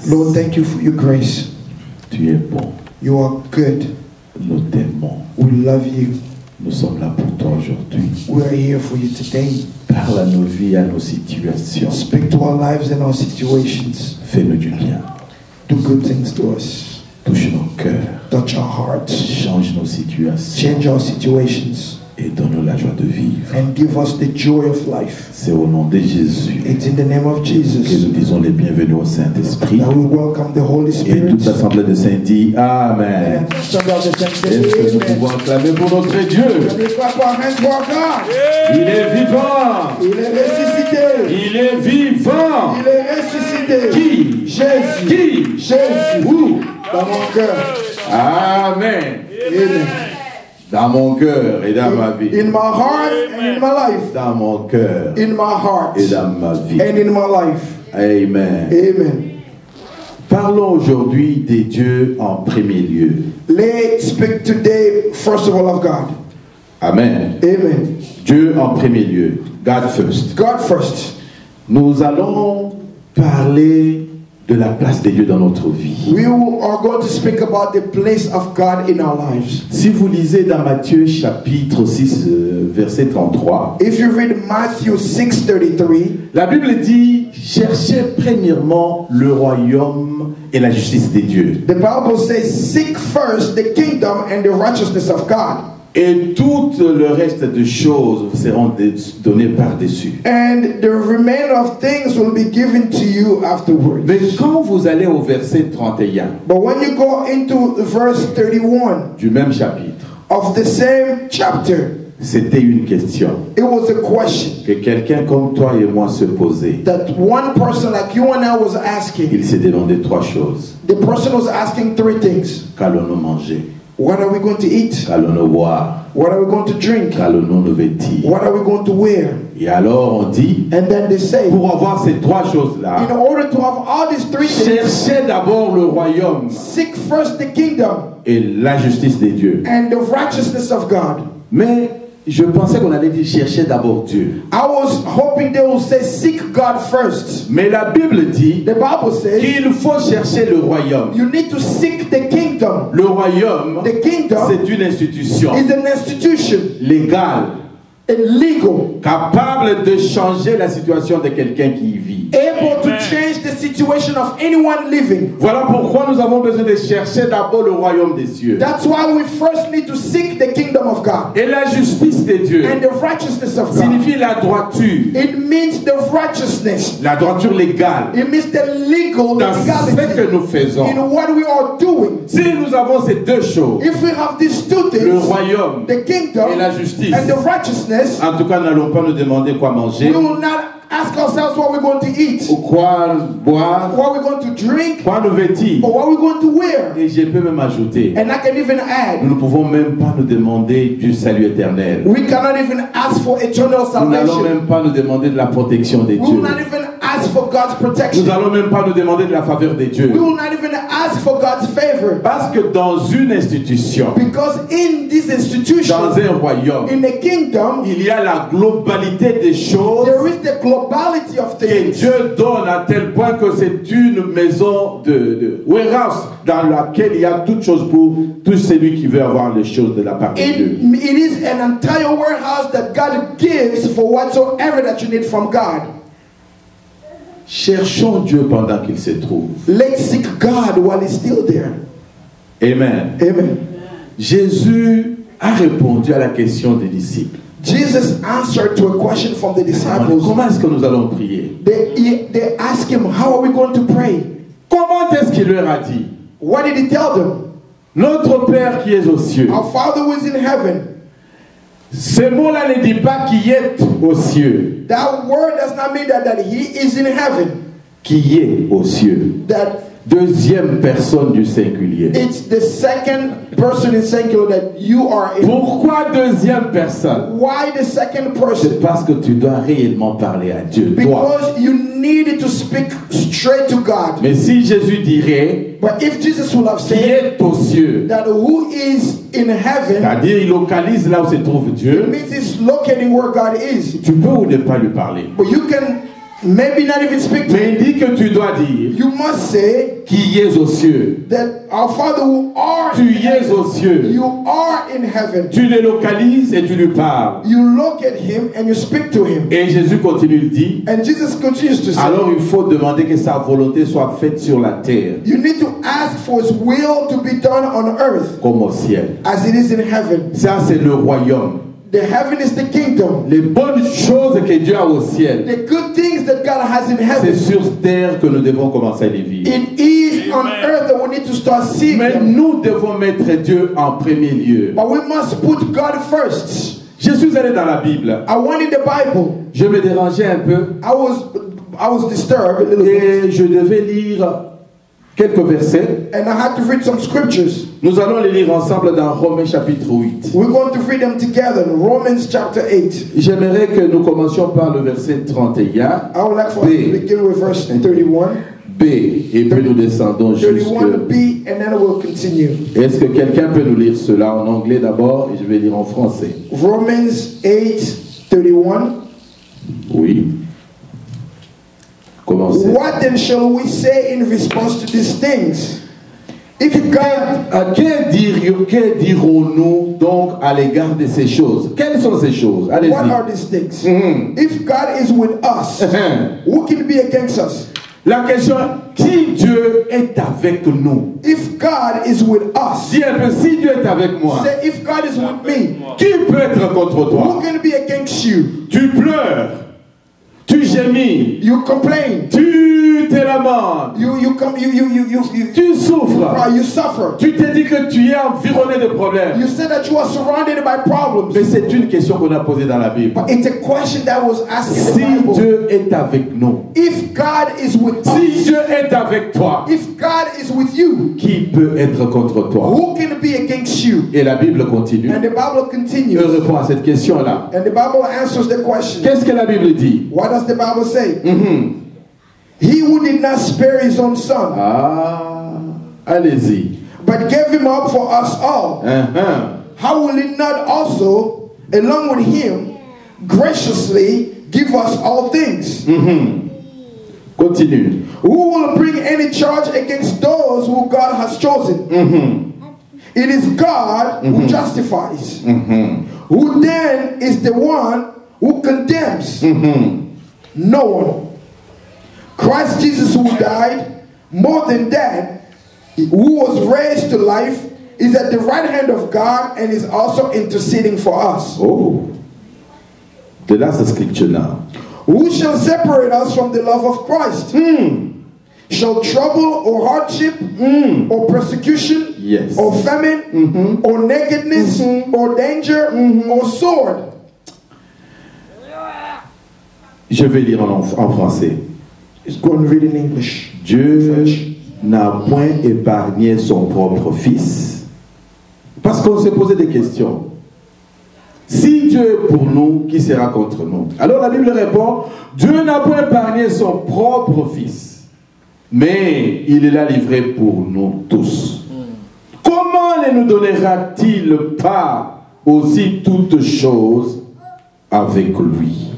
Lord, thank you for your grace. Tu es bon. You are good. Nous t'aimons. We love you. Nous sommes là pour toi aujourd'hui. We are here for you today. Parle à nos vies, à nos situations. Speak to our lives and our situations. Fais-nous du bien. Do good things to us. Touche nos cœurs. Touch our hearts. Change nos situations. Change our situations. Et donne-nous la joie de vivre. And give us the joy of life. C'est au nom de Jésus It's in the name of que Jesus nous disons les bienvenus au Saint-Esprit. that we welcome the Holy Et Spirit. toute l'assemblée de saints dit Amen. And some of the saints say, Est-ce que nous amen. pouvons acclamer pour notre Dieu? Can we clap our hands for our God? Il est vivant. Il est ressuscité. Il est vivant. Il est ressuscité. Qui? Jésus. Qui? Jésus. Où? Dans mon cœur. Amen. Amen. Dans mon cœur et dans ma vie. In my heart and in my life. Dans mon cœur In my heart et dans ma vie. and in my life. Amen. Amen. Parlons aujourd'hui des dieux en premier lieu. Let's speak today, first of all, of God. Amen. Amen. Dieu en premier lieu. God first. God first. Nous allons parler de la place de Dieu dans notre vie. We are going to speak about the place of God in our lives. Si vous lisez dans Matthieu chapitre 6, verset 33, If you read Matthew 6:33, la Bible dit « Cherchez premièrement le royaume et la justice des dieux. the Bible says, seek first the kingdom and the righteousness of God, Et tout le reste de choses vous seront données par-dessus. and the remainder of things will be given to you afterwards. » Mais quand vous allez au verset 31 But when you go into verse 31 du même chapitre, of the same chapter, c'était une question it was a question que quelqu'un comme toi et moi se posait. that one person like you and I was asking. Il s'est demandé trois choses. The person was asking three things. Qu'allons-nous manger? What are we going to eat? Qu'allons-nous boire? What are we going to drink? Qu'allons-nous nous vêtir? What are we going to wear? Et alors on dit, And then they say, pour avoir ces trois in choses-là, order to have all these three things, cherchez d'abord le royaume seek first the kingdom et la justice des dieux. and the righteousness of God. Mais je pensais qu'on allait dire chercher d'abord Dieu. I was hoping they would say seek God first. Mais la Bible dit The Bible says qu'il faut chercher le royaume. you need to seek the kingdom. Le royaume, The kingdom c'est une institution is an institution, légale, and legal, capable de changer la situation de quelqu'un qui y vit. able to change the situation of anyone living. Voilà pourquoi nous avons besoin de chercher d'abord le royaume des cieux. That's why we first need to seek the kingdom of God. Et la justice de Dieu And the righteousness of God. signifie la droiture. It means the righteousness. La droiture légale It means the legal, the dans ce que legality nous faisons. in what we are doing. Si nous avons ces deux choses, If we have these two le things, royaume the kingdom et la justice, and the righteousness, en tout cas, n'allons pas nous demander quoi manger, we will not ask ourselves what we're going to eat, ou quoi boire, what we're going to drink, quoi nous vêtir. or what we're going to wear. Et je peux même ajouter, And I can even add, nous ne pouvons même pas nous demander du salut éternel. we cannot even ask for eternal Nous n'allons salvation. même pas nous demander de la protection des We will dieux. not even ask for God's Nous protection. n'allons même pas nous demander de la faveur des dieux. We will not even ask for God's favor. Parce que dans une institution, Because in this dans institution, un royaume, in the kingdom, il y a la globalité des choses there is the globality of que things. Dieu donne à tel point que c'est une maison de warehouse dans laquelle il y a toutes choses pour tout celui qui veut avoir les choses de la part de Dieu. It is an entire warehouse that God gives for whatsoever that you need from God. Cherchons Dieu pendant qu'il se trouve. Let's seek God while He's still there. Amen. Amen. Jésus a répondu à la question des disciples. Jesus answered to a question from the disciples. Comment est-ce que nous allons prier? They asked Him, how are we going to pray? Comment est-ce qu'il leur a dit? What did He tell them? Notre Père qui est aux cieux. Our Father who is in heaven. Ce mot-là ne dit pas qui est aux cieux. That word does not mean that He is in heaven. Qui est aux cieux. That Deuxième personne du singulier. it's the second person in singular that you are in. Pourquoi deuxième personne? Why the second C'est person? parce que tu dois réellement parler à Dieu, toi. Because you needed to speak straight to God. Mais si Jésus dirait But if Jesus would have qui said est aux cieux, that who is in heaven, c'est-à-dire il localise là où se trouve it Dieu, means it's locating where God is. tu peux ou ne pas lui parler. But you can maybe not even speak to Mais il dit que tu dois dire you must say qui est aux cieux. that our Father who art Tu y es aux cieux. you are in heaven. Tu le localises et tu lui parles. You look at him and you speak to him. Et Jésus continue, il dit, And Jesus continues to say, alors il faut demander que sa volonté soit faite sur la terre you need to ask for his will to be done on earth comme au ciel. as it is in heaven. Ça, c'est le royaume. The heaven is the kingdom. Les bonnes choses que Dieu a au ciel, The good things that God has in c'est heaven. sur terre que nous devons commencer à les vivre. It is on earth that we need to start seeing Mais them. nous devons mettre Dieu en premier lieu. But we must put God first. Je suis allé dans la Bible. I went in the Bible. Je me dérangeais un peu I was disturbed a little bit. et je devais lire quelques versets. And I had to read some scriptures. Nous allons les lire ensemble dans Romains chapitre 8. We're going to read them together. Romans chapter 8. J'aimerais que nous commencions par le verset 31. I would like for us to begin with verse 31. B. Et puis nous descendons jusque... 31b, and then we'll continue. Est-ce que quelqu'un peut nous lire cela en anglais d'abord et je vais lire en français? Romans 8, 31. Oui. Commencez. What then shall we say in response to these things? If God, Que dirons-nous donc à l'égard de ces choses? Quelles sont ces choses? Allez-y. what are these things? Mhm. If God is with us, who can be against us? La question, si Dieu est avec nous? If God is with us, Dis un peu, si Dieu est avec moi, say, if God is with me, qui peut être contre who toi? can be against you? Tu pleures, tu gémis, You complain, tu te lamentes, you souffres. cry, you suffer. Tu te dis que tu es environné de problèmes. You say that you are surrounded by problems. Mais c'est une question qu'on a posée dans la Bible. But it's a question that was asked in the Si Bible. Dieu est avec nous, If God is with si us, Dieu est avec toi, if God is with you, qui peut être contre toi? who can be against you? Et la Bible continue. And the Bible Je continues. réponds à cette question-là. And the Bible answers the question. Qu'est-ce que la Bible dit? What does the Bible say? Mhm. He who did not spare his own son, Ah, allez-y. but gave him up for us all, how will he not also, along with him, graciously give us all things? Continue. Who will bring any charge against those who God has chosen? It is God who justifies. Who then is the one who condemns? No one. Christ Jesus, who died, more than that, who was raised to life, is at the right hand of God and is also interceding for us. Oh. De là, cette scripture-là. Who shall separate us from the love of Christ? Shall trouble or hardship or persecution Yes. or famine or nakedness or danger or sword? Je vais lire en français. Just go and read in English. Dieu n'a point épargné son propre fils. Parce qu'on s'est posé des questions. Si Dieu est pour nous, qui sera contre nous? Alors la Bible répond, Dieu n'a point épargné son propre fils, mais il l'a livré pour nous tous. Comment ne nous donnera-t-il pas aussi toutes choses avec lui?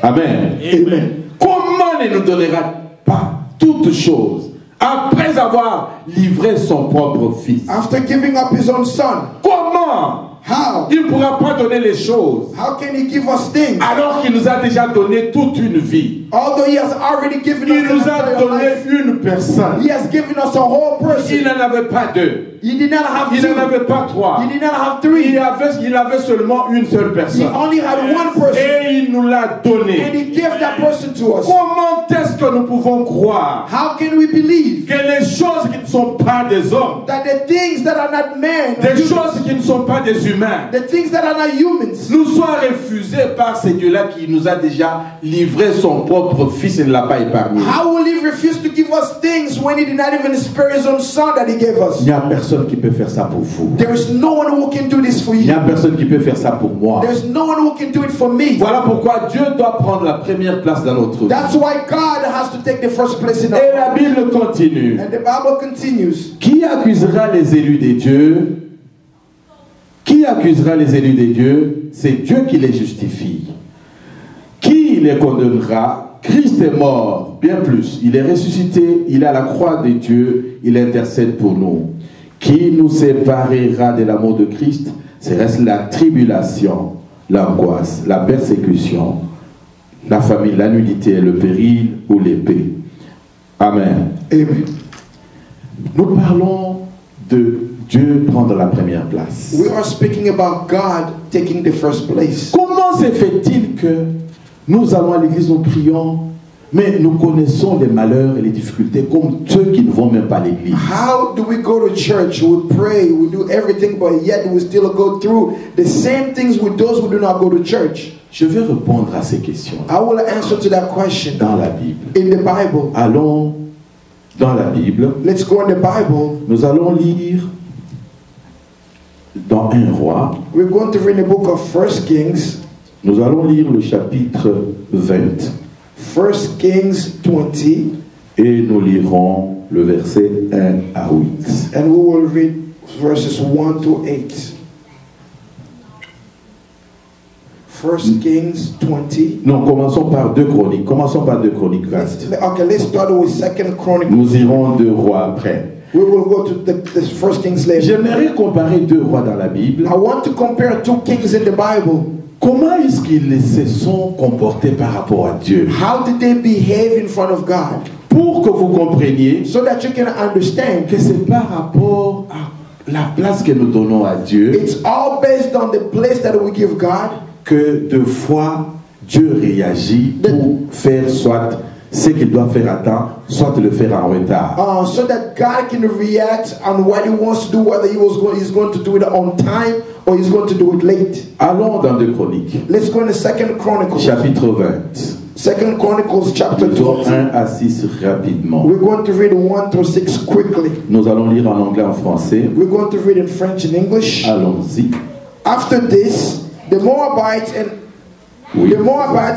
Amen. Amen. Comment ne nous donnera pas toutes choses après avoir livré son propre fils? After giving up his own son, Comment? how? Il ne pourra pas donner les choses How can he give us things? alors qu'il nous a déjà donné toute une vie. Although he has already given Il us an nous a entire donné life, une personne. he has given us a whole Il person. n'en avait pas deux. He did not have Il two. n'en avait pas trois. He did not have three. Il avait seulement une seule He personne. only had one person. Et il nous l'a And donné. he gave that person to us. Comment est-ce que nous pouvons croire How can we believe que les choses qui ne sont pas des hommes, that the things that are not men, des choses qui ne sont pas des humains, the things that are not humans, nous soient refusées par ce Dieu-là qui nous a déjà livré son propre fils et ne l'a pas épargné? how will he refuse to give us things when he did not even spare his own son that he gave us? Il n'y a personne qui peut faire ça pour vous. There is no one who can do this for Il n'y a you. personne qui peut faire ça pour moi. There's no one who can do it for me. Voilà pourquoi Dieu doit prendre la première place dans notre vie. That's why God has to take the first place in our Et la life. Bible continue. And the Bible continues. Qui accusera les élus des dieux? Qui accusera les élus des dieux? C'est Dieu qui les justifie. Qui les condamnera? Christ est mort, bien plus. Il est ressuscité, il est à la croix de Dieu, il intercède pour nous. Qui nous séparera de l'amour de Christ? C'est reste la tribulation, l'angoisse, la persécution, la famine, la nudité, le péril ou l'épée. Amen. Amen. Nous parlons de Dieu prendre la première place. We are speaking about God taking the first place. Comment se fait-il que nous allons à l'église, nous prions, mais nous connaissons les malheurs et les difficultés comme ceux qui ne vont même pas à l'église? How do we go to church? We pray, we do everything, but yet we still go through the same things with those who do not go to church? Je vais répondre à ces questions I will answer to that question dans la Bible. in the Bible. Allons dans la Bible. Let's go in the Bible. Nous allons lire dans 1 Roi. We're going to read the book of 1 Kings. Nous allons lire le chapitre 20 1 Kings 20. et nous lirons le verset 1 à 8. And we will read verses 1 to 8. 1 Kings 20. Non, commençons par 2 Chroniques. Commençons par 2 Chroniques 20. Let's start with 2 Chronicles. Nous irons 2 Rois après. We will go to the 1 Kings later. J'aimerais comparer 2 rois dans la Bible. I want to compare 2 kings in the Bible. Comment est-ce qu'ils se sont comportés par rapport à Dieu? How did they behave in front of God? Pour que vous compreniez So that you can understand que c'est par rapport à la place que nous donnons à Dieu it's all based on the place that we give God. Que deux fois Dieu réagit pour faire soit ce qu'il doit faire à temps, soit le faire en retard. So that God can react on what He wants to do, whether He's going to do it on time or He's going to do it late. Allons dans 2 Chroniques. Let's go in the 2 Chronicles. Chapitre 20. 2 Chronicles chapter 1 20. à 6 rapidement. We're going to read 1 through 6 quickly. Nous allons lire en anglais, en français. We're going to read in French and English. Allons-y. After this, the Moabites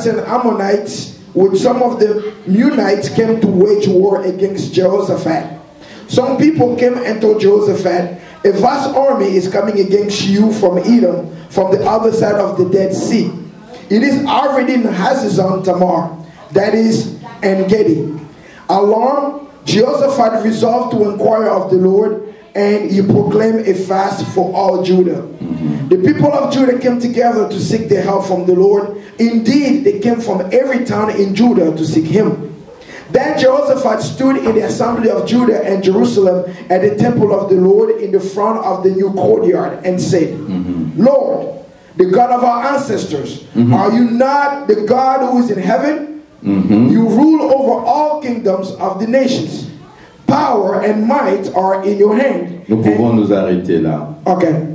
and Ammonites with some of the Meunites came to wage war against Jehoshaphat. Some people came and told Jehoshaphat, a vast army is coming against you from Edom, from the other side of the Dead Sea. It is already in Hazazon Tamar, that is En-Gedi. Alarmed, Jehoshaphat resolved to inquire of the Lord, and he proclaimed a fast for all Judah. The people of Judah came together to seek the help from the Lord. Indeed, they came from every town in Judah to seek him. Then Jehoshaphat stood in the assembly of Judah and Jerusalem at the temple of the Lord in the front of the new courtyard and said, Lord, the God of our ancestors, are you not the God who is in heaven? You rule over all kingdoms of the nations. Power and might are in your hand. Nous pouvons nous arrêter là. Okay.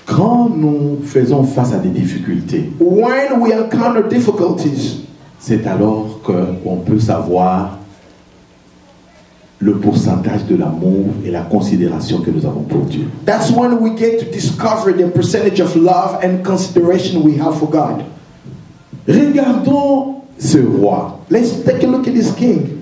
Quand nous faisons face à des difficultés, When we encounter difficulties, c'est alors qu'on peut savoir le pourcentage de l'amour et la considération que nous avons pour Dieu. that's when we get to discover the percentage of love and consideration we have for God. Regardons ce roi. Let's take a look at this king.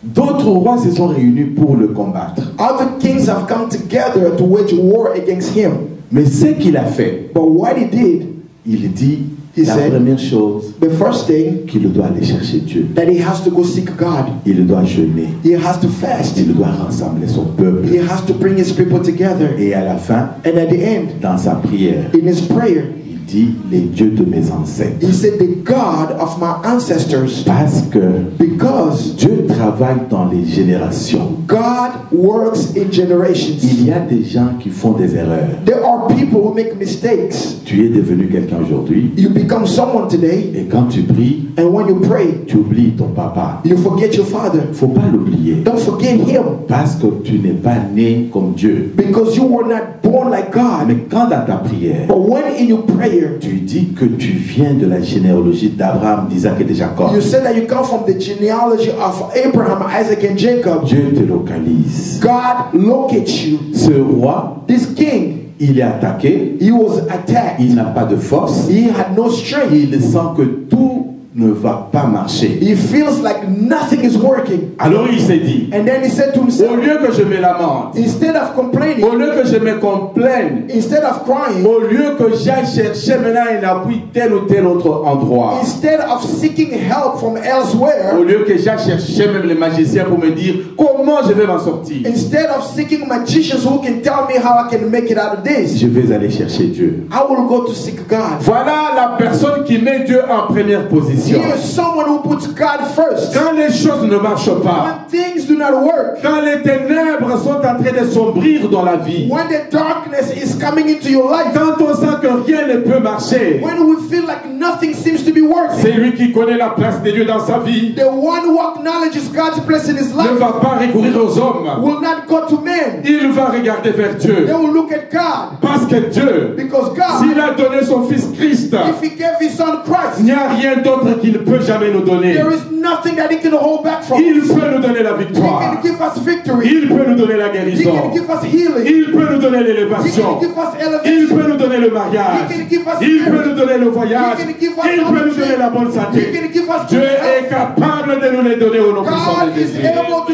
D'autres rois se sont réunis pour le combattre. Other kings have come together to wage war against him. Mais ce qu'il a fait, But what he did, il dit He la said, première chose, the first thing, qu'il doit aller chercher Dieu. that he has to go seek God. Il doit jeûner. He has to fast. Il doit rassembler son peuple. He has to bring his people together. Et à la fin, And at the end, dans sa prière, in his prayer, il dit les dieux de mes ancêtres. he said, the God of my ancestors. Parce que Because Dieu travaille dans les générations. God works in generations. Il y a des gens qui font des erreurs. There are people who make mistakes. Tu es devenu quelqu'un aujourd'hui You become someone today, et quand tu pries, and when you pray, tu oublies ton papa. you forget your father. Il ne faut pas l'oublier. Don't forget him, Parce que tu n'es pas né comme Dieu. because you were not born like God. Mais quand dans ta prière, But when in your prayer, tu dis que tu viens de la généalogie d'Abraham, d'Isaac et de Jacob, you said that you come from the genealogy of Abraham, Isaac, and Jacob, Dieu te localise. God locates you. Ce roi, This king, il est attaqué, he was attacked. il n'a pas de force, He had no strength. il sent que tout ne va pas marcher. He feels like nothing is working. Alors il s'est dit, And then he said to au himself, lieu que je me lamente, instead of complaining, au lieu que je me complaigne, instead of crying, au lieu que j'aille chercher maintenant un appui tel ou tel autre endroit, instead of seeking help from au elsewhere, lieu que j'aille chercher même les magiciens pour me dire comment je vais m'en sortir, instead of seeking magicians who can tell me how I can make it out of this, je vais aller chercher Dieu. I will go to seek God. Voilà la personne qui met Dieu en première position. He is someone who puts God first. Quand les choses ne marchent pas, When things do not work, quand les ténèbres sont en train de sombrir dans la vie, when the darkness is coming into your life, quand on sent que rien ne peut marcher, when we feel like nothing seems to be working, c'est lui qui connaît la place de Dieu dans sa vie. the one who acknowledges God's place in his Ne life va pas recourir aux hommes. will not go to men. Il va regarder vers Dieu. They will look at God. Parce que Dieu, Because God, s'il a donné son Fils Christ, if he gave his son il Christ, n'y a rien d'autre qu'il ne peut jamais nous donner. there is nothing that he can hold back from Il us. peut nous donner la He victoire. can give us victory. Il peut nous donner la He guérison. can give us healing. Il peut nous donner He l'élévation. can give us Il elevation. peut nous donner le mariage. He can give us Il peut marriage. nous donner le voyage. He can give us Il peut nous donner knowledge. la bonne He santé. can give us Dieu good est health. capable de nous les donner au nom puissant God de is Jésus. able to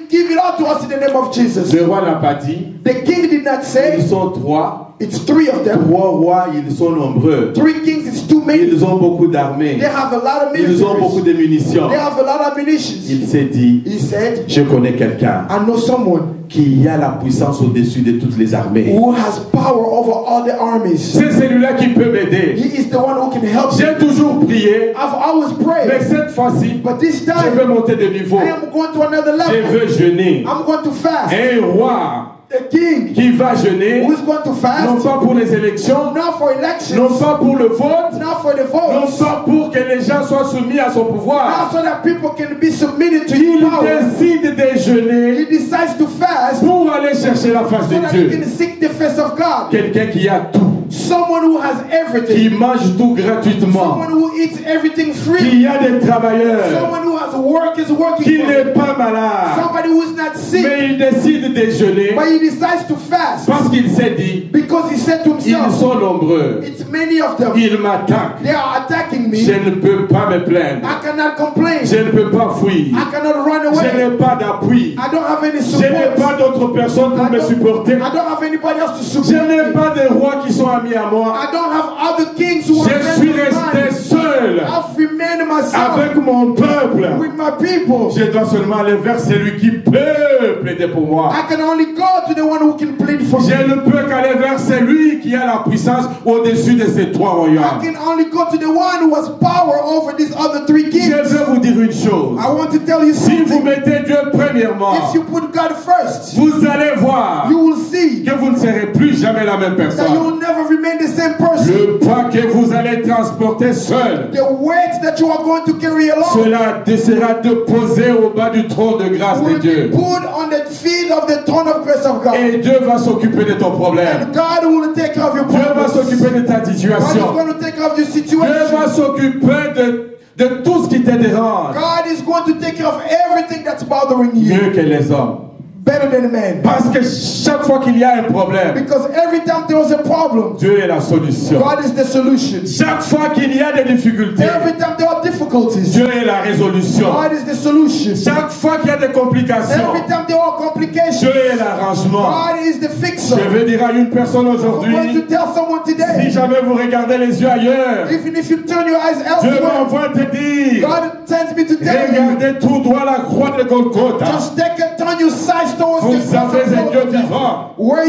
give it all to us in the name of Jesus. Le roi n'a pas dit. The king did not say, Ils sont trois. it's three of them. Trois rois, ils sont nombreux. Three kings, it's too many. Ils ont beaucoup d'armées. They have a lot of Ils ont beaucoup militaries. de munitions. They have a lot of munitions. Il s'est dit, He said, je connais quelqu'un I know someone qui a la puissance au-dessus de toutes les armées. who has power over all the armies. C'est celui-là qui peut m'aider. He is the one who can help you. J'ai toujours prié, I've always mais prayed, cette fois-ci, but this je veux time monter de niveau. I am going to another Je level. veux jeûner. I'm going to fast. Un roi The king qui va jeûner, who is going to non fast, pas pour les élections, not for non elections, pas pour le vote, not for the non votes, pas pour que les gens soient soumis à son not pouvoir. so that people can be submitted to Il his power. décide de He jeûner decides to fast pour aller chercher la face so de that he Dieu. can seek the face of God. Quelqu'un qui a tout, Someone who has qui everything. mange tout gratuitement, Someone who eats everything free. qui a des travailleurs, Someone who has work is working qui for n'est him. pas malade, Somebody who is not sick, mais il décide de jeûner but he decides to fast parce qu'il s'est dit, because he said to ils himself, sont nombreux, it's many of them. ils m'attaquent, They are attacking me. je ne peux pas me plaindre, I cannot complain. je ne peux pas fuir, I cannot run je away. n'ai pas d'appui, I don't have any je n'ai support. pas d'autres personnes pour me supporter, I don't have anybody else to je support n'ai me. pas de rois qui sont amis à moi, I don't have other kings who are je friends suis of resté mine. seul I've remained myself avec mon peuple. with my people. Je dois seulement aller vers celui qui peut plaider pour moi. I can only go to the one who can plead for me. Je ne peux qu'aller vers celui qui a la puissance au-dessus de ces trois I royaumes. can only go to the one who has power over these other three Je kings. veux vous dire une chose. I want to tell you Si vous something. mettez Dieu premièrement, If you put God first, vous allez voir you will see que vous ne serez plus jamais la même that you personne. will never remain the same person. Le poids que vous allez transporter seul, The weight that you are going to carry along cela sera déposé au bas du trône de grâce de will be Dieu. put on the feet of the throne of grace of God. Et Dieu va s'occuper de ton problème. And God will take care of your Dieu va problems. s'occuper de ta God is situation. going to take care of your Dieu situation. va s'occuper de tout ce qui te dérange. God is going to take care of everything that's bothering you. Mieux que les hommes. Better than man. Parce que chaque fois qu'il y a un problème, Because every time there was a problem, Dieu est la solution. God is the solution. Chaque fois qu'il y a des difficultés, Every time there are difficulties, Dieu est la résolution. God is the solution. Chaque fois qu'il y a des complications, Every time there are complications, Dieu est l'arrangement. God is the fixer. Je vais dire à une personne I'm going to aujourd'hui, tell someone si today, jamais vous regardez les yeux ailleurs, even if you turn your eyes Dieu elsewhere, m'envoie te dire, God sends me to tell you, regardez tout droit la croix de Golgotha. just turn your sights towards Vous the cross avez un of Dieu Golgotha, vivant. where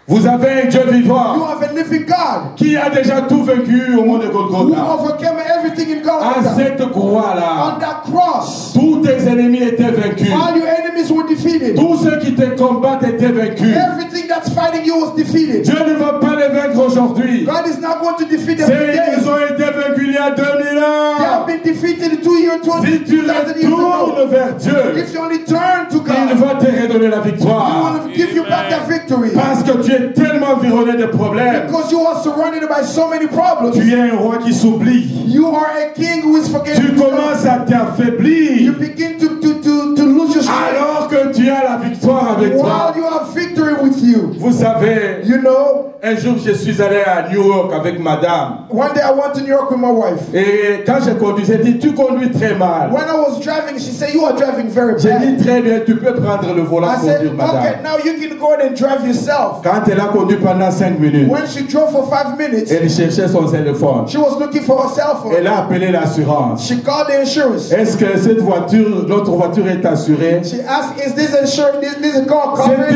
Vous avez un Dieu you vivant have a living God qui a déjà tout vaincu au monde de who Golgotha. overcame everything in À Golgotha. cette croix-là, On that cross, tous tes ennemis étaient vaincus. all your enemies were defeated. Tous ceux qui te combattent étaient vaincus. Everything that's fighting you was defeated. Dieu ne va pas les vaincre aujourd'hui. God is not going to defeat them C'est today. ils ont été vaincus il y a 2000 They have ans. been defeated 2 years, Si tu 2000 years ago. retournes vers Dieu, If you only turn to il God, va te redonner la He victoire. will give you back that victory. Parce que tu es tellement environné de problèmes. Because you are surrounded by so many problems. Tu es un roi qui s'oublie. You are a king who is forgetting Tu himself. commences à You t'affaiblir begin to lose your strength alors que tu as la victoire avec while toi. you have victory with you. Vous savez, You know, un jour je suis allé à New York avec madame. One day I went to New York with my wife. Et quand je conduisais, elle dit tu conduis très mal. When I was driving, she said, you are driving very J'ai bad. dit très bien, tu peux prendre le volant I pour said, conduire madame. okay, now you can go ahead and drive yourself. Quand elle a conduit pendant 5 minutes, When she drove for 5 minutes, elle cherchait son téléphone. she was looking for her cell phone. Elle a appelé l'assurance. She called the insurance. Est-ce que cette voiture, notre voiture est assurée? She asked, is this insurance, this car covered?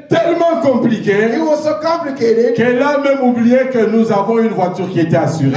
C'était tellement compliqué It was so complicated. qu'elle a même oublié que nous avons une voiture qui était assurée.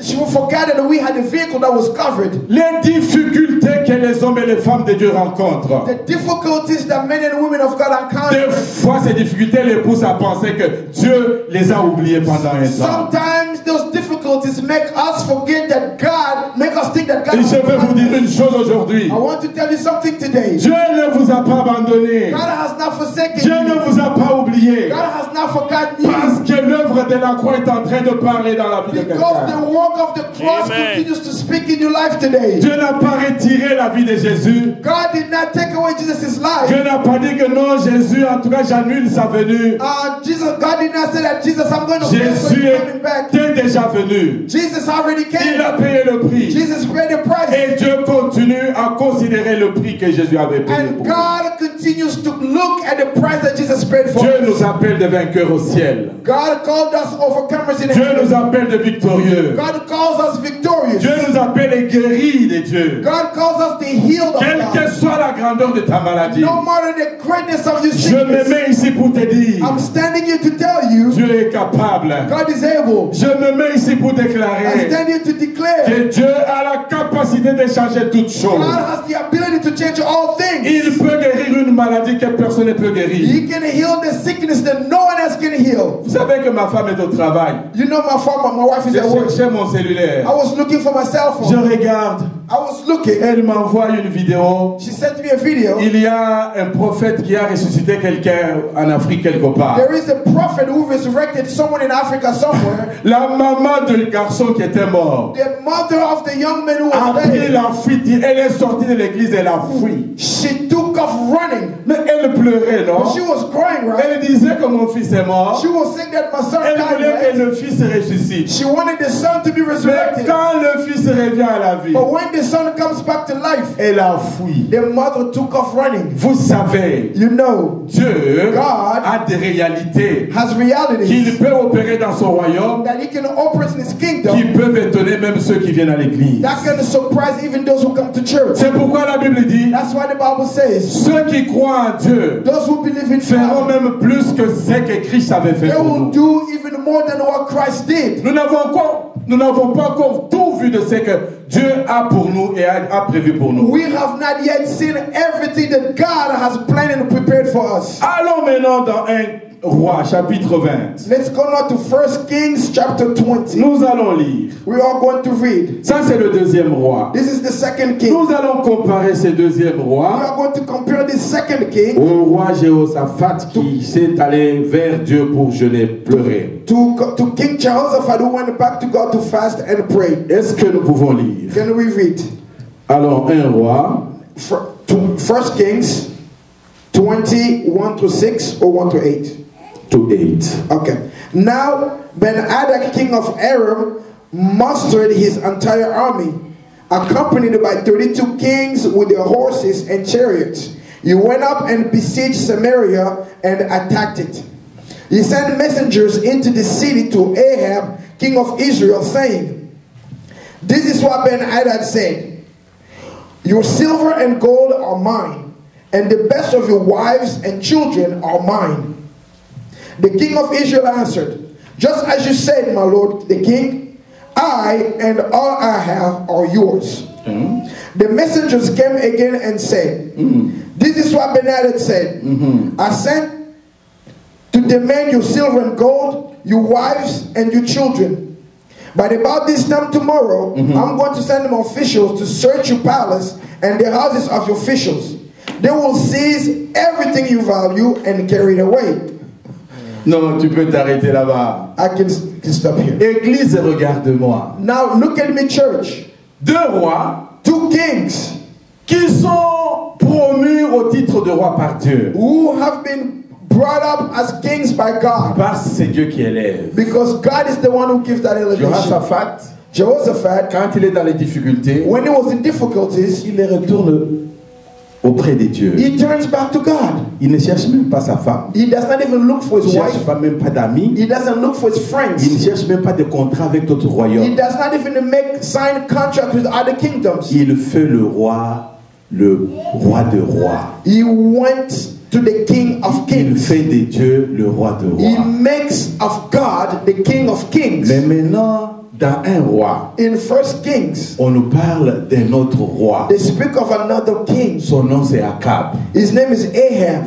She forgot that we had a vehicle that was covered. Les difficultés que les hommes et les femmes de Dieu rencontrent. The difficulties that men and women of God encounter. Des fois, ces difficultés les poussent à penser que Dieu les a oubliés pendant un temps. Sometimes those difficulties make us forget that God, make us think that God. Et je veux vous dire une chose aujourd'hui. I want to tell you something today. Dieu ne vous a pas abandonné. God has not forsaken Dieu you. ne vous a pas oublié. God has not forgotten you. Parce que l'œuvre de la croix est en train de parler dans la vie de Because quelqu'un. the work of the cross continues to speak in your life today. Dieu n'a pas retiré la vie de Jésus. God did not take away Jesus' life. Dieu n'a pas dit que non, Jésus, en tout cas, j'annule sa venue. God did not say that Jesus, I'm going to pay for Jésus you coming back. était déjà venu. Jesus already Il came. a payé le prix. Jesus paid the price. Et Dieu continue à considérer le prix que Jésus avait payé And pour nous. God continues to look at the price that Jesus paid for Dieu us. nous appelle de vainqueurs au ciel. God called us overcomers in Dieu heaven. nous appelle de victorieux. God calls us victorious. Dieu nous appelle les guéris de Dieu. God calls us the healed of Quelle God. que soit la grandeur de ta maladie, No matter the greatness of your je me sickness, mets ici pour te dire, I'm standing here to tell you, Dieu est capable. God is able. Je me mets ici pour I déclarer stand here to declare, que Dieu a la capacité de changer toutes choses. God has the ability to change all things. Il peut guérir une maladie que personne ne peut guérir. He can heal the sickness that no one else can heal. Vous savez que ma femme est au travail. You know my wife is Je at work. cherchais mon cellulaire. I was looking for my cell Je phone. regarde. I was looking. Elle m'envoie une vidéo. She sent me a video. Il y a un prophète qui a ressuscité quelqu'un en Afrique quelque part. There is a prophet who resurrected someone in Africa somewhere. La maman du garçon qui était mort The mother of the young man who a was pris dead. la fuite. Elle est sortie de l'église, elle a fui. She took off running. Mais elle pleurait, non? She was crying, right? Elle disait que mon fils est mort. She was saying that my son Elle died, voulait que right? le fils ressuscite. She wanted the son to be Mais resurrected. quand le fils revient à la vie, But when the son comes back to life, elle a fui. the mother took off running. Vous savez, You know, Dieu God a des réalités has realities qu'il peut opérer dans son royaume that he can operate in his qui kingdom peuvent étonner même ceux qui viennent à l'église. that can surprise even those who come to church. C'est pourquoi la Bible dit, That's why the Bible says, ceux qui croient en Dieu those who believe in feront God, même plus que ce que Christ avait fait they pour will nous. do even more than what Christ did. Nous n'avons pas encore tout vu de ce que Dieu a pour nous et a prévu pour nous. We have not yet seen everything that God has planned and prepared for us. Allons maintenant dans 1 Roi, chapitre 20. Let's go now to 1 Kings chapter 20. Nous allons lire. We are going to read. Ça, c'est le deuxième roi. This is the second king. Nous allons comparer ce deuxième We roi are going to compare the second king au roi Jéhoshaphat qui s'est allé vers Dieu pour jeûner, pleurer. to King Jehoshaphat, who went back to God to fast and pray. Est-ce que nous pouvons lire? Can we read? Alors, 1 roi, 1 Kings 20, 1 to 6 or 1 to 8? to 8. Okay. Now, Ben-Hadad, king of Aram, mustered his entire army, accompanied by 32 kings with their horses and chariots. He went up and besieged Samaria and attacked it. He sent messengers into the city to Ahab, king of Israel, saying, "This is what Ben-Hadad said. Your silver and gold are mine, and the best of your wives and children are mine." The king of Israel answered, "Just as you said, my lord the king, I and all I have are yours." The messengers came again and said, "This is what Ben-Hadad said. I sent to demand your silver and gold, your wives and your children. But about this time tomorrow, I'm going to send them officials to search your palace and the houses of your officials. They will seize everything you value and carry it away." Non, tu peux t'arrêter là-bas. I can stop here. Église, regarde-moi. Now look at me, church. 2 rois 2 kings qui sont promus au titre de roi par Dieu. who have been brought up as kings by God. Parce que c'est Dieu qui élève. Because God is the one who gives that elevation. Jehoshaphat, quand il est dans les difficultés, when he was in difficulties, il les retourne auprès de Dieu. He turns back to God. Il ne cherche même pas sa femme. He does not even look for his Il ne wife. cherche pas même pas d'amis. He doesn't look for his friends. Il ne cherche même pas de contrat avec d'autres royaumes. He does not even sign contracts with other kingdoms. Il fait le roi de rois. He went to the King of Kings. Il fait de Dieu le roi de rois. He makes of God the King of Kings. Mais maintenant, dans un roi, in 1 Kings, on nous parle d'un autre roi. They speak of another king. Son nom c'est Akab. His name is Ahab.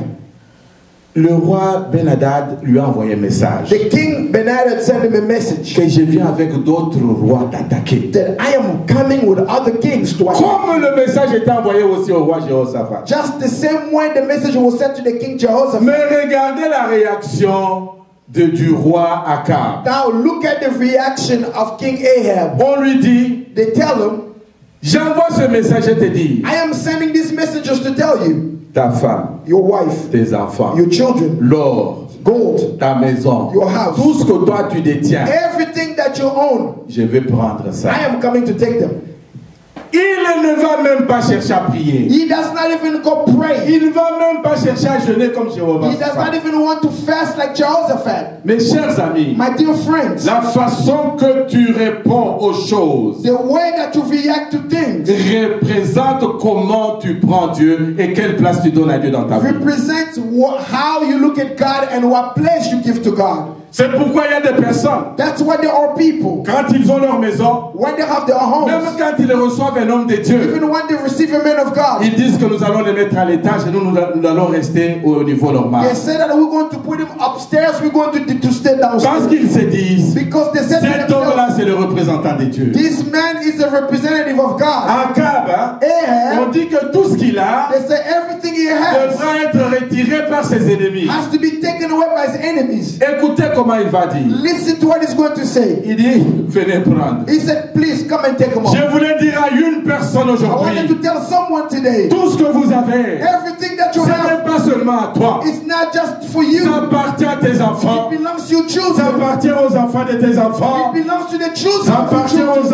Le roi Ben-Hadad lui a envoyé un message. The king Ben-Hadad sent him a message. Que je viens avec d'autres rois t'attaquer. That I am coming with other kings to attack. Comme le message était envoyé aussi au roi Jehoshaphat. Just the same way the message was sent to the king Jehoshaphat. Mais regardez la réaction du roi Akab. Now look at the reaction of King Ahab. On lui dit, they tell him, j'envoie ce message et te dire, I am sending these messages to tell you, ta femme, your wife, tes enfants, your children, l'or, gold, ta maison, your house, tout ce que toi tu détiens, everything that you own, je vais prendre ça. I am coming to take them. Il ne va même pas chercher à prier. He does not even go pray. Il ne va même pas chercher à jeûner comme Jehoshaphat. He does not even want to fast like Jehoshaphat. Mes chers amis, my dear friends, la façon que tu réponds aux choses, the way that you react to things, représente comment tu prends Dieu et quelle place tu donnes à Dieu dans ta vie. Represents how you look at God and what place you give to God. C'est pourquoi il y a des personnes. That's why there are people. Quand ils ont leur maison, when they have their homes, même quand ils reçoivent un homme de Dieu, even when they receive a man of God, ils disent que nous allons les mettre à l'étage et nous allons rester au niveau normal. They say that we're going to put him upstairs, we're going to stay downstairs. Parce qu'ils se disent, because they said cet homme-là c'est le représentant de Dieu. This man is a representative of God. Akab, Ahab, on dit que tout ce qu'il a, they say everything he has, devra être retiré par ses ennemis. Has to be taken away by his enemies. Écoutez comment il va dire. Listen to what he's going to say. Il dit, venez prendre. He said, please come and take him off. Je voulais dire à une personne aujourd'hui. I wanted to tell someone today. Tout ce que vous avez, everything that you ce have, n'est pas seulement à toi. It's not just for you. Ça appartient à tes enfants. It belongs to your children. Ça appartient aux enfants de tes enfants. It belongs to the children. Ça appartient aux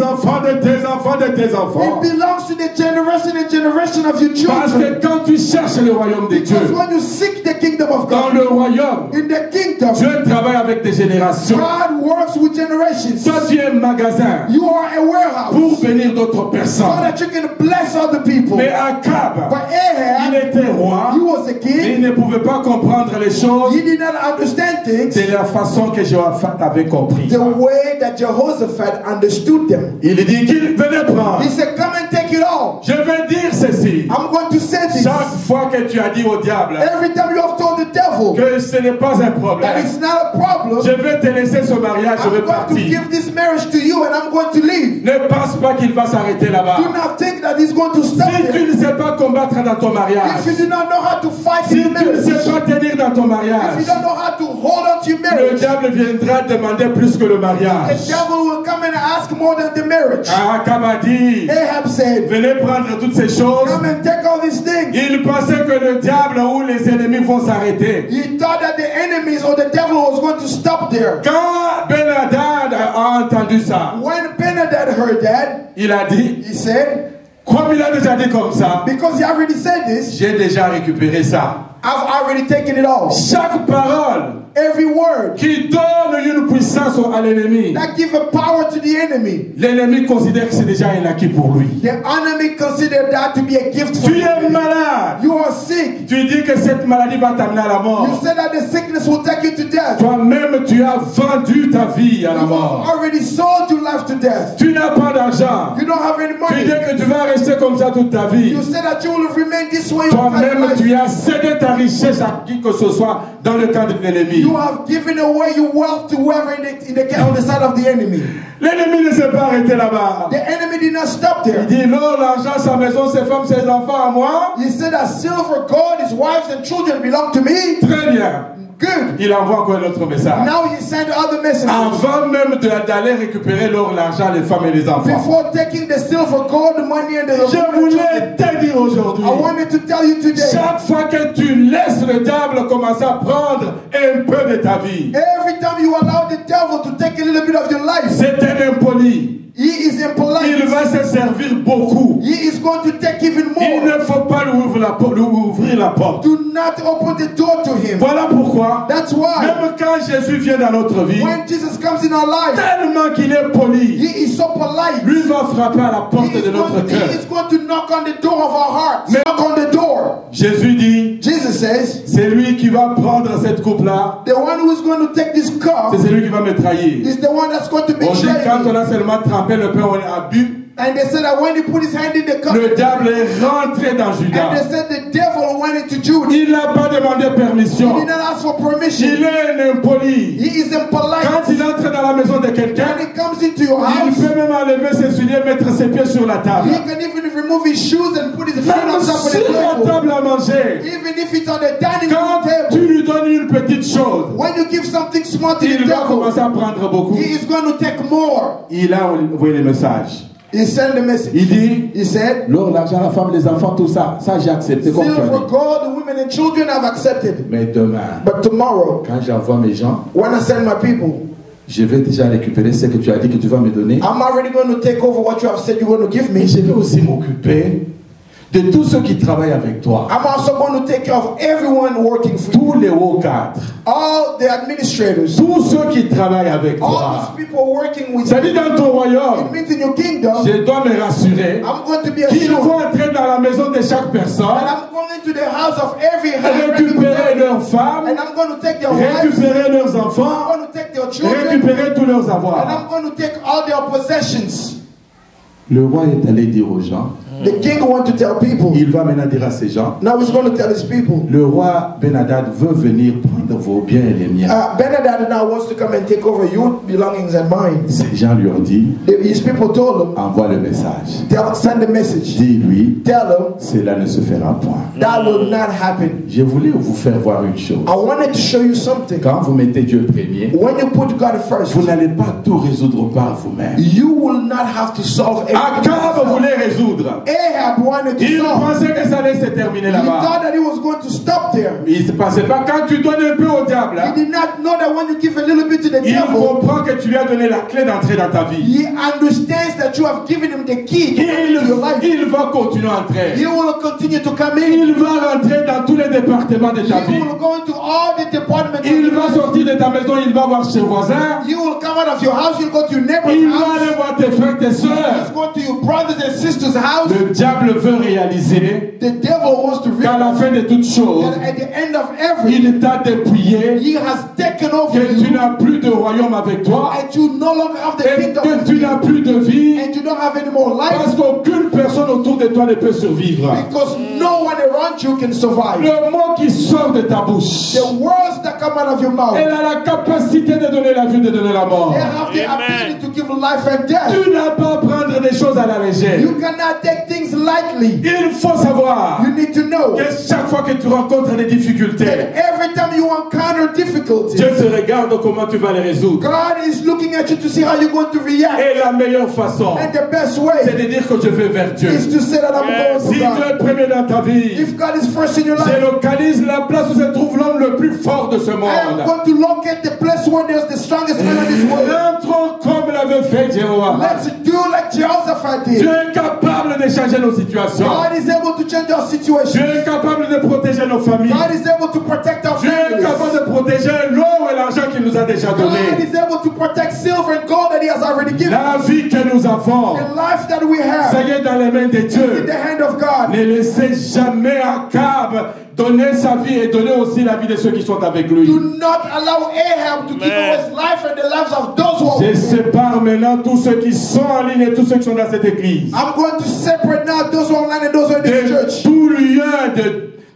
enfants de tes enfants de tes enfants. It belongs to the generation and generation of your children. Parce que quand tu cherches le royaume de Dieu, when you seek the kingdom of God, dans le royaume, in the kingdom, Dieu travaille avec des générations. God works with generations. Toi tu es un magasin. You are a warehouse. Pour bénir d'autres personnes. So that you can bless other people. Mais Akab, Ahab, il était roi. He was a king. Mais il ne pouvait pas comprendre les choses. He did not understand things. C'est la façon que Jehoshaphat avait compris. The way that Jehoshaphat understood them. Il dit qu'il venait prendre. He said, come and take it all. Je vais dire ceci. I'm going to say this. Chaque fois que tu as dit au diable, every time you have told the devil, que ce n'est pas un problème, that it's not a problem, je vais te laisser ce mariage, je vais partir. I'm going to give this marriage to you and I'm going to leave. Ne pense pas qu'il va s'arrêter là-bas. Do not think that he's going to stop Si tu ne sais pas combattre dans ton mariage, if you do not know how to fight si in tu ne marriage, sais pas tenir dans ton mariage, if you don't know how to hold on to your le marriage, diable viendra demander plus que le mariage. the devil will come and ask more than the marriage. Akab a dit, Ahab said, venez prendre toutes ces choses. come and take all these things. Il pensait que le diable ou les ennemis vont s'arrêter. He thought that the enemies or the devil was going to stop there. Quand Ben-Hadad a entendu ça, When Ben-Hadad heard that, il a dit, he said, comme il a déjà dit comme ça, because he already said this, j'ai déjà récupéré ça. I've already taken it all. Chaque parole Every word qui donne une puissance à l'ennemi, that give a power to the enemy, l'ennemi considère que c'est déjà un acquis pour lui. the enemy consider that to be a gift for Tu you. es malade. You are sick. Tu dis que cette maladie va t'amener à la mort. You said that the sickness will take you to death. Toi-même, tu as vendu ta vie à la You mort. have already sold your life to death. Tu n'as pas d'argent. You don't have any Tu money. dis que tu vas rester comme ça toute ta vie. You said that you will remain this way your entire Toi-même, life. tu as cédé ta richesse à qui que ce soit dans le camp de l'ennemi. You have given away your wealth to whoever on the side of the enemy. L'ennemi ne s'est pas arrêté là-bas. The enemy did not stop there. Il dit non, l'argent, sa maison, ses femmes, ses enfants à moi. He said that silver, gold, his wives and children belong to me. Très bien. Good. Il envoie encore un autre message. Now he sent other messages. Avant même d'aller récupérer l'argent, les femmes et les enfants. Before taking the silver, gold, money, and the Je voulais te dire aujourd'hui, I wanted to tell you today. chaque fois que tu laisses le diable commencer à prendre un peu de ta vie, Every time you allow the devil to take a little bit of your life, c'est un impoli. he is impolite. Il va se servir beaucoup. He is going to take even Il more. ne faut pas lui ouvrir la porte. Do not open the door to him. Voilà pourquoi, That's why même quand Jésus vient dans notre vie, when Jesus comes in our life, tellement qu'il est poli, he is so polite. lui va frapper à la porte de notre He cœur. is going to knock on the door of our hearts. Mais- Knock on the door. Jésus dit, Jesus says, c'est lui qui va prendre cette coupe-là, the one who is going to take this cup c'est celui qui va me trahir. is the one that's going to On dit betray quand on me. a seulement trempé le pain, on a bu, And they said that when he put his hand in the cup, le diable est rentré dans and they Judas. said the devil went into Judas. Il n'a pas demandé He permission. did not ask for Il permission. est un impoli. He is impolite. Quand il entre dans la maison de quelqu'un, When he comes into your il house, peut même enlever ses souliers, mettre ses pieds sur la table. he can even remove his shoes and put his feet Même on top of the sur la table. table à manger, Even if it's on the dining quand room tu table. lui donnes une petite chose, When you give something small to the il va devil, commencer à prendre beaucoup. he is going to take more. Il a envoyé le message. He sent the message. Il dit, He said, l'or, l'argent, la femme, les enfants, tout ça, ça j'ai accepté comme tu as silver, dit. gold, the women and children have accepted. Mais demain, But tomorrow, quand j'envoie mes gens, when I send my people, je vais déjà récupérer ce que tu as dit que tu vas me donner. I'm already going to take over what you have said you're going to give me. Mais je vais aussi m'occuper de tous ceux qui travaillent avec toi. I'm also going to take care of everyone working for you. Tous les hauts cadres. All the administrators. Tous ceux qui travaillent avec All toi. these people working with Ça dit you. dans ton royaume, It means in your kingdom, je dois me rassurer I'm going to be qu'ils assured vont entrer dans la maison de chaque that personne, I'm going into the house of every récupérer leurs femmes, and I'm going to take their wives, récupérer leurs I'm enfants, going to take their children, récupérer tous leurs and avoirs. I'm going to take all their possessions. Le roi est allé dire aux gens, The king wants to tell people. il va maintenant dire à ces gens, Now he's going to tell his people. le roi Ben-Hadad veut venir prendre vos biens et les miens. Ben-Hadad now wants to come and take over your belongings and mine. Ces gens lui ont dit, His people told him, envoie le message. send the message. Dis-lui, Tell him cela ne se fera point. that will not happen. Je voulais vous faire voir une chose. I wanted to show you something. Quand vous mettez Dieu premier, When you put God first, vous n'allez pas tout résoudre par vous-même. you will not have to solve everything. Akab voulait résoudre. Ahab wanted to Il solve. pensait que ça allait se terminer He là-bas. thought that he was going to stop there. Il ne se passait pas quand tu donnes un peu au diable. He did not know that when you give a little bit to the Il devil, comprend que tu lui as donné la clé d'entrée dans ta vie. he understands that you have given him the key to your life. Il va continuer à entrer. He will continue to come in. Il va rentrer dans tous les départements de ta He vie. will go into all the departments. of Il your va life. sortir de ta maison, il va voir ses voisins. You will come out of your house. You'll go to your neighbor's Il va aller house. voir tes frères, tes He's soeurs. going to your brothers and sisters' house. Le diable veut réaliser The devil wants to qu'à la realize fin de toutes choses, that at the end of everything, il t'a dépouillé, he has taken over que tu you, n'as plus de royaume avec toi, and you no longer have the et kingdom, que tu n'as plus de vie, and you don't have any more parce life, qu'aucune personne autour de toi ne peut survivre. because no one around you can survive. Le mot qui sort de ta bouche, The words that come out of your mouth, elle a la capacité de donner la vie, de donner la mort. they have the ability to give life and death. Tu n'as pas à prendre des choses à la légère. You cannot take things lightly. Il faut savoir You need to know que chaque fois que tu rencontres des difficultés, that every time you encounter difficulties, Dieu te regarde comment tu vas les résoudre. God is looking at you to see how you're going to react. Et la meilleure façon, And the best c'est way de dire que je vais vers Dieu. is to say that I'm going Si to Dieu God. est premier dans ta vie, If God is first in your je life, localise la place où se trouve l'homme le plus fort de ce I am monde. going to locate the place where there's the strongest man in this world. Rentrons comme l'avait fait Jéhovah. Let's do like Jehoshaphat Dieu did. est capable de changer nos situations. God is able to change our Dieu situation. est capable de protéger nos familles. God is able to protect our Dieu est families. capable de protéger l'or et l'argent qu'il nous a déjà God donné. is able to protect silver and gold that He has already given. La vie que nous avons, The life that we have ça y est dans les mains de in Dieu. the hand of God. Ne laissez jamais Akab donner sa vie et donner aussi la vie de ceux qui sont avec lui. Do not allow Ahab to give away his life and the lives of those who Je are. sépare maintenant tous ceux qui sont en ligne et tous ceux qui sont dans cette église. I'm going to separate now those who are online and those who are in this De church. tout lien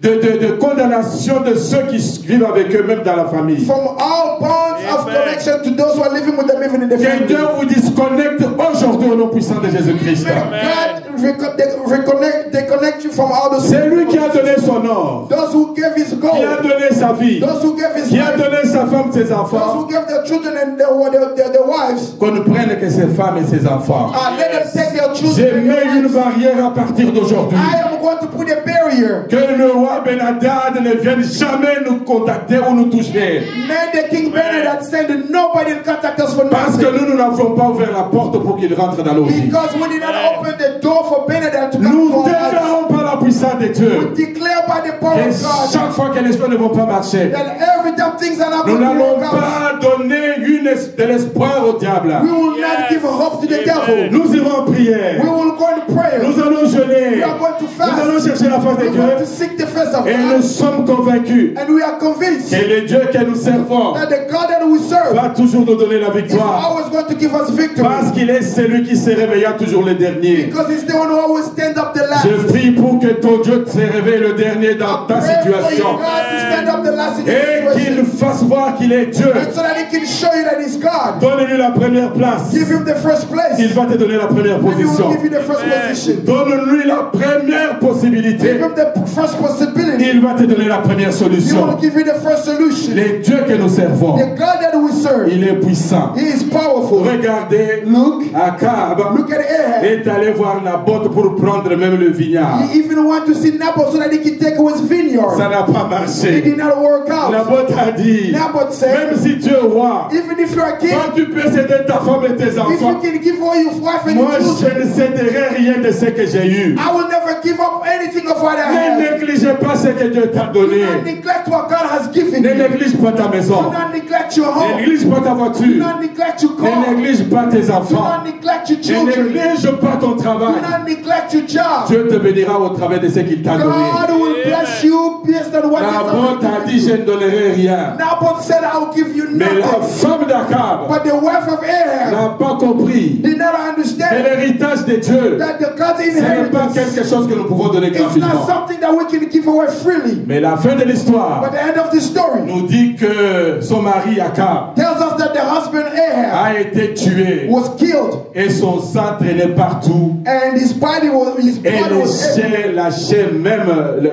de condamnation de ceux qui vivent avec eux, même dans la famille. From all bonds of connection to those who are living with them, even in the Que family. Dieu vous disconnecte aujourd'hui au nom puissant de Jésus-Christ. They connect you from all those. C'est lui qui a donné son or, Those who gave his gold. qui a donné sa vie, Those who gave his qui a life. donné sa femme, ses Those enfants. who gave their children and their wives. Qu'on ne prenne que ses femmes et ses enfants. Let them take their children. J'ai and mis their une wives. barrière à partir d'aujourd'hui. I am going to put a barrier. Que le roi Ben-Hadad ne vienne jamais nous contacter ou nous toucher. May the King Benedict send nobody to contact us for Parce que nothing. nous n'avons pas ouvert la porte pour qu'il rentre dans nos vies. Because we did not open the door for Benedict to Nous come to our lives. déclarons par la puissance de We Dieu declare by the power que of God chaque fois que les choses ne vont pas marcher, that every time things are not nous going to n'allons work out, pas donner de l'espoir au diable. we will not give hope to the devil. Nous irons en prière. We will go in prayer. Nous allons jeûner. We are going to Nous allons fast. chercher la face de We're going to Dieu. seek the face of Et nous God. sommes convaincus And we are convinced que le Dieu que nous servons that the God that we serve va toujours nous donner la is victoire. always going to give us victory. Parce qu'il est celui qui se réveilla toujours le dernier. Because he's the one who always stands up the last. Je prie pour que ton Dieu se réveille le dernier dans ta Pray for you, situation. God, to stand up the last in your Et qu'il situation. fasse voir qu'il est Dieu. And so that he can show you that he's God. Donne-lui la première place. Give him the first place. Il va te donner la première And he will position. give you the first position. Donne-lui la première possibilité. Give him the first possibility. Il va te donner la première He solution. will give you the first solution. Le Dieu que nous servons, The God that we serve, il est puissant. he is powerful. Regardez, Look, Akab look at Ahab. est allé voir Naboth pour prendre même le vignard. He even went to see Naboth so that he can take away his vineyard. Ça n'a pas It marché. did not work out. Naboth a dit, Naboth même said, si tu es roi, even if you are king, quand tu peux céder ta femme et tes if you enfants, can give away your wife and moi your je children, ne céderai rien de ce que j'ai eu. I will never give up anything of what I Ne have. négligez pas ce que Dieu t'a Do donné. not neglect what God has given Ne you. néglige pas ta Do maison. not neglect your Ne home. néglige pas ta Do voiture. not neglect your Ne car. néglige pas tes Do enfants. not neglect your Ne children. néglige pas ton Do travail. not neglect your job. Dieu te bénira au travers de ce qu'il t'a donné. God will bless you based on what Naboth a dit, He's je ne donnerai rien. Naboth said, I will give you Mais la nothing. femme d'Akab But the wife of Ahab n'a pas compris did not que understand l'héritage de Dieu, that the God's ce n'est pas inheritance quelque chose que nous pouvons donner is not gratuitement. something that we can give away freely. Mais la fin de But l'histoire the end of the story nous dit que son mari Akab tells us that the husband Ahab a été tué was killed et son sang traînait partout. and his blood Et was les lâchaient même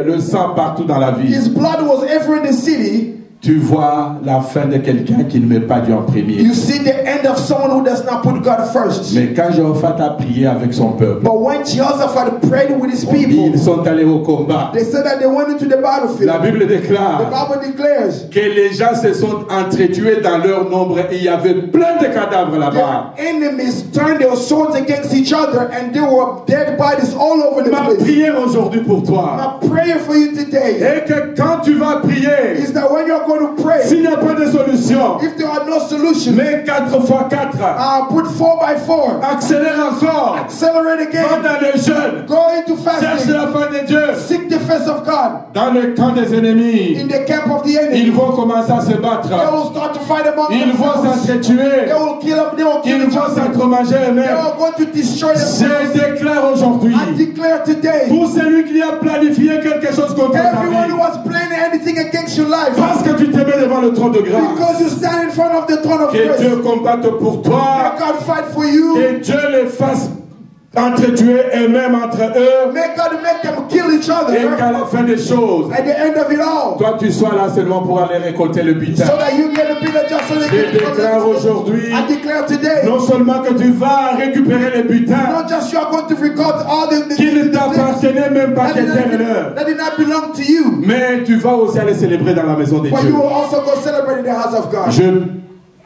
le sang partout dans la ville. his blood was everywhere in the city. Tu vois la fin de quelqu'un qui ne met pas Dieu en premier. You see the end of someone who does not put God first. Mais quand Jehoshaphat a prié avec son peuple, But when Jehoshaphat prayed with his on dit, people, ils sont allés au combat. they said that they went into the battlefield. La Bible The déclare Bible declares que les gens se sont entretués dans leur nombre et il y avait plein de cadavres là-bas. their enemies turned their swords against each other and there were dead bodies all over the Ma place. prière aujourd'hui pour toi My prayer for you today est que quand tu vas prier, is that when you're going to pray, s'il n'y a pas de solution, if there are no solutions, mets 4x4, put 4x4, accélère encore, accelerate va again, dans le jeûne, go into cherche fasting, la fin de Dieu. seek the face of God. Dans le camp des ennemis, In the camp of the ils enemy, vont commencer à se battre. they will start to fight among Ils vont themselves. s'entretuer. They will kill them, they will kill Ils each vont other. s'entremanger They eux-mêmes. are going to destroy themselves. Je déclare aujourd'hui, I declare today, pour celui qui a planifié quelque chose contre ta everyone who vie, was planning anything against your life, parce que tu te mets devant le trône de grâce, because you stand in front of the throne of que grace, Dieu combatte pour toi, may God fight for you. que Dieu les fasse entretuer eux-mêmes entre eux, May God make them kill each et other qu'à la fin des choses, at the end of it all, toi tu sois là seulement pour aller récolter le butin. so that you get a bit of just so they Je can déclare aujourd'hui, I declare today, non seulement que tu vas récupérer le butin not just you are going to record all the qui ne things t'appartenait même pas, qui était leur, that did not belong to you, mais tu vas aussi aller célébrer dans la maison de but Dieu. you will also go celebrate in the house of God. Je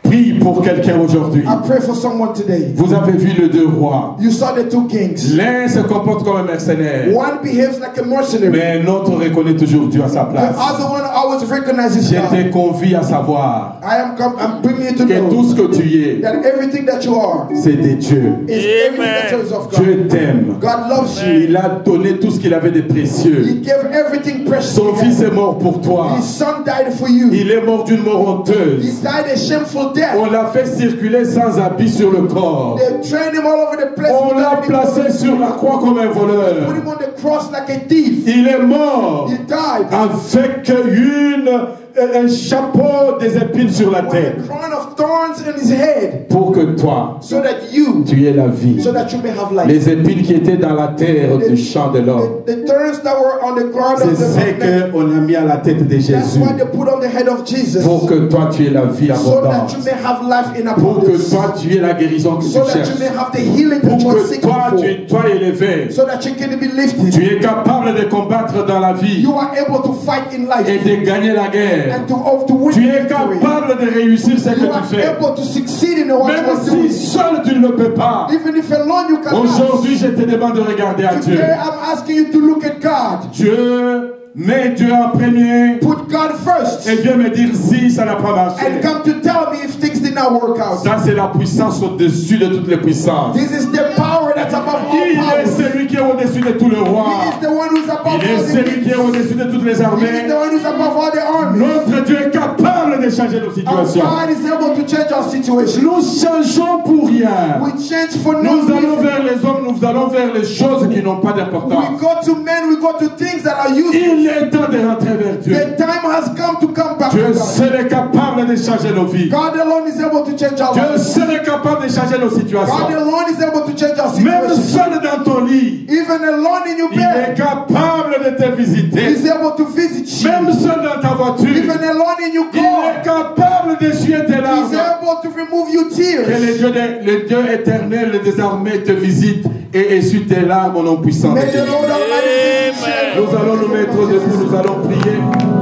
prie pour quelqu'un aujourd'hui. I pray for someone today. Vous avez vu les deux rois. You saw the two kings. L'un se comporte comme un mercenaire, One behaves like a mercenary. mais l'autre reconnaît toujours Dieu à sa The place. other one always recognizes Je God. te convie à savoir I'm bringing you to que tout know ce que tu es, that everything that you are c'est de Dieu. is everything that is of God. Dieu t'aime. God loves you. Il a donné tout ce qu'il avait de précieux. He gave everything precious. Son to fils you. est mort pour toi. His son died for you. Il est mort d'une mort He honteuse. died a shameful Et death. On l'a fait circuler sans habit sur le corps. They trained him all over the place. On l'a placé sur la croix comme un voleur. Put him on the cross like a thief. Il est mort He died. avec un chapeau des épines sur la tête. With a crown of thorns in his head. Pour que toi, So that you, tu aies la vie. so that you may have life. Les épines qui étaient dans la terre du champ de l'homme. The thorns that were on the ground of C'est ce the qu'on a mis à la tête de That's Jésus. why they put on the head of Jesus. Pour que toi, tu aies la vie So that abondante. you may have life in Pour que abundance. toi, tu aies la guérison que tu So that cherches. you may have the healing that Pour you are que seeking toi, for. tu sois élevé. So that you can be lifted. Tu es capable de combattre dans la vie You are able to fight in life. et de gagner la guerre. And to win Tu es victory. capable de réussir ce que You are tu fais. able to succeed in what you Même are si doing. seul tu ne le peux pas. Even if alone you cannot. Aujourd'hui, je te demande de regarder à Dieu. Today I'm asking you to look at God. Dieu, mets Dieu en premier Put God first. et viens me dire si ça n'a pas marché. And come to tell me if things did not work out. Ça, c'est la puissance au-dessus de toutes les puissances. This is the power that's above all Il est powers. celui qui est au-dessus de tout le roi. He is the one who's above Il est all the celui qui est kings. au-dessus de toutes les He is armées. the one who's above all the armies. Notre Dieu est capable de changer nos Our situations. God is able to change our situation. Nous changeons pour rien. We change for no Nous allons reason. vers les hommes, nous allons vers les choses qui n'ont pas We d'importance. go to men, we go to things that are useless. Il est temps de rentrer vers Dieu. The time has come to come back to Dieu God. seul est capable de changer nos vies. God alone is able to change our Dieu lives. seul est capable de changer nos God situations. alone is able to change our Même situation. seul dans ton lit, Even alone in your il est bed, capable de te visiter. He's able to visit you. Même seul dans ta voiture, Even alone in your il est car, capable d'essuyer tes He's larmes. able to remove your Que tears. le Dieu éternel des armées te visite et essuie tes larmes au nom puissant de May the Jésus. Lord Almighty visit you. Nous allons nous mettre debout, nous allons prier.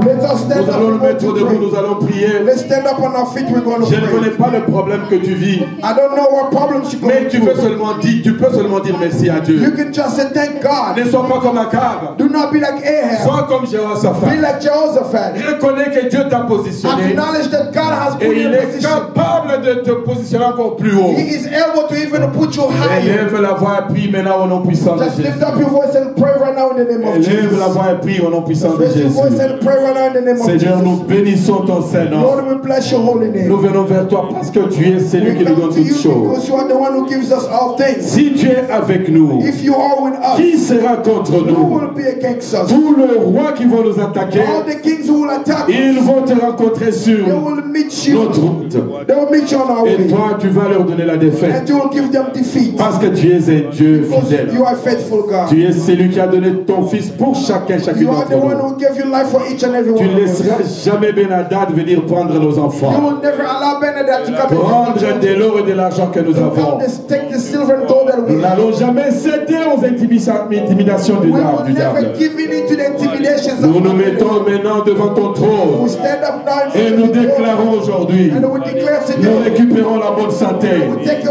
Let us stand Nous up allons nous and go mettre to debout, pray. nous allons prier. Let's stand up on our feet. We're going to Je ne connais pray. pas le problème que tu vis, I don't know what problems you're mais going tu peux through. seulement dire merci à You Dieu. can just say thank God. Ne sois pas comme Akab, Do not be like Ahab. sois comme Be Jéhoshaphat. like Jehoshaphat. Reconnais que Dieu t'a positionné Acknowledge that God has put et you il in est position. capable de te positionner encore plus haut. He is able to even put you higher. Élève la voix et prie maintenant au nom puissant de Just Jésus. lift up your voice and pray right now in the name of Élève la Jesus. voix et prie au nom puissant de Raise your voice Jésus. and pray right now in the name of Seigneur, nous Jesus. bénissons ton Saint-Nom. Lord, we bless your holy Nous name. venons vers toi parce que tu es celui We qui nous come donne to you toutes choses. because you are the one who gives us all things. Si tu es avec nous, If you are with us, qui sera contre who nous? will be against us? Tous les rois qui vont nous attaquer, All the kings who will attack us, ils vont te rencontrer sur they will meet you. notre route. They will meet you on our Et way. toi, tu vas leur donner la défaite And you will give them defeat. parce que tu es un Dieu Because fidèle. you are faithful, God. Tu es celui qui a donné ton Fils pour chacune You are the d'entre one nous. who gave your life for each and every Tu one ne of us. laisseras jamais Ben-Hadad venir prendre nos You enfants, will never allow Benedict to come prendre and de l'or et de l'argent que nous avons. take the silver and gold that Nous we have. n'allons jamais céder aux intimidations du We will du diable. never give in to the intimidations Nous of nous the enemy. mettons maintenant devant ton trône We stand up now in et front nous of the Lord, déclarons aujourd'hui, and we declare nous today, récupérons la bonne santé, we take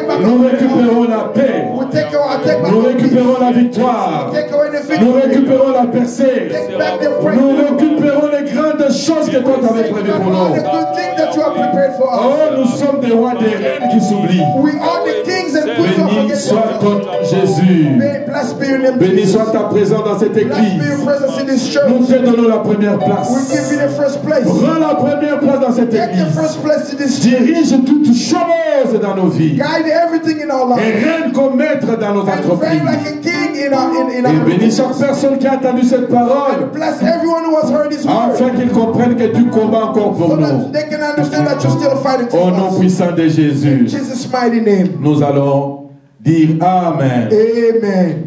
back nous our récupérons la paix, we take back nous our peace. récupérons la victoire, Take away the nous victory. récupérons la percée, Take back the nous breakthrough. récupérons les grandes choses que toi t'avais Take prévues back pour all nous. the good things that you have prepared for us. Oh, nous sommes des rois, des reines qui s'oublient. We are the kings and queens of Béni soit forgetfulness. ton Jésus. Blessed be your name, Béni Jesus. soit ta présence dans cette Blessed be église. your presence in this church. Nous te donnons la première We place. give you the first place. Prends la première place dans cette Take the église. first place in this church. Dirige toutes choses dans nos vies. Guide everything in our Et lives. règne comme maître dans nos And reign entreprises. like a king in our Et bénis chaque personne qui a entendu cette parole, Bless everyone who has heard his word. afin qu'ils comprennent que tu combats encore So pour nous. that they can understand that you're still fighting Au for nom us. puissant de In Jésus, Jesus' mighty name. nous allons dire Amen. Amen.